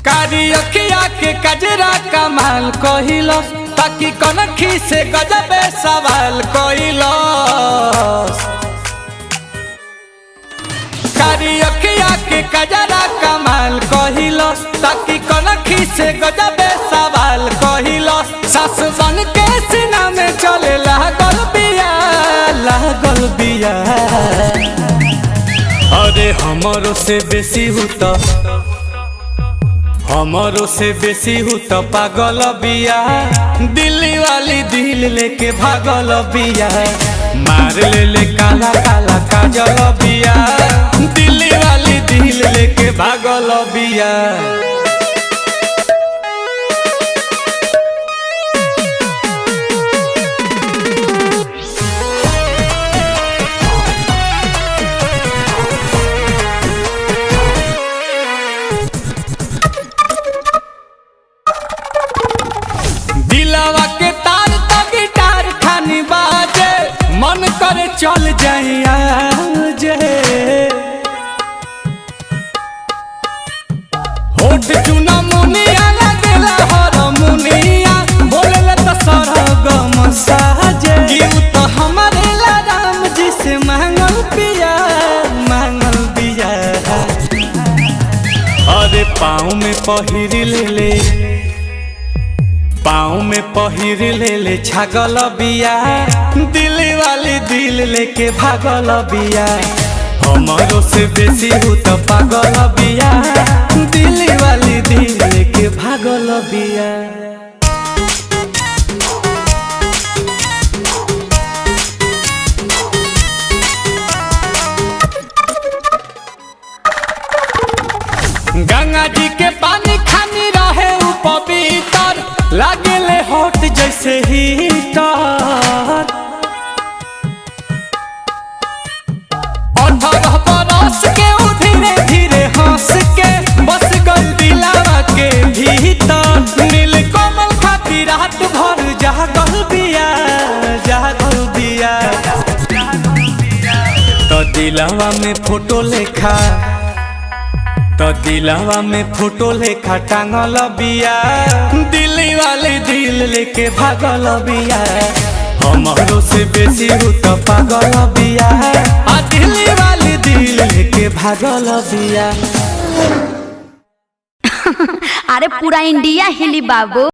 कारी अखिया के कजरा कमाल कहिलस, ताकि कनखी से गजबे सवाल कहिलस। कारी अखिया के कजरा कमाल कहिलस, ताकि कनखी से गजबे सवाल कहिलस। सास बन के सीना में चले लागल बिया, लागल बिया। अरे हमरो से बेसी हुता, हमरो से बेसी हूँ तो पागल बिया। दिल्ली वाली दिल लेके भागल बिया, मार ले काला काला काजल बिया। दिल्ली वाली दिल लेके भागल बिया। दिलवा के तार तो गिटार खानी बाजे, मन करे चल जाइया जे। होठ चुना मुनिया लगेला हर मुनिया, बोलेला तो सरगम साजे। गीत तो हमारे ला राम जी से मांगल पिया, मांगल पिया। अरे पाँव में पहिर ले, पाँव में पहिर ले छागल बिया। दिल्ली वाली दिल लेके भागल बिया, हमरो से बेसी हूँ तो पागल बिया। दिल्ली वाली दिल लेके भागल बिया। गंगा जी के पानी खानी रहे उ पवित्र, लागेले हॉट जैसे हीटर। 18 बरस के उ धीरे धीरे हंस के बस गल दिलावा के भीतर। नील कमल खाती रात भर जागल बिया, जागल बिया। तो दिलावा में फोटो लेखा, तो दिलावा में फोटो लेखा टांगल बिया। दिल्ली वाली दिल लेके भागल बिया, हमरो से बेसी हूँ तो पागल बिया। दिल्ली वाली दिल लेके भागल बिया। अरे पूरा इंडिया हिली बाबू।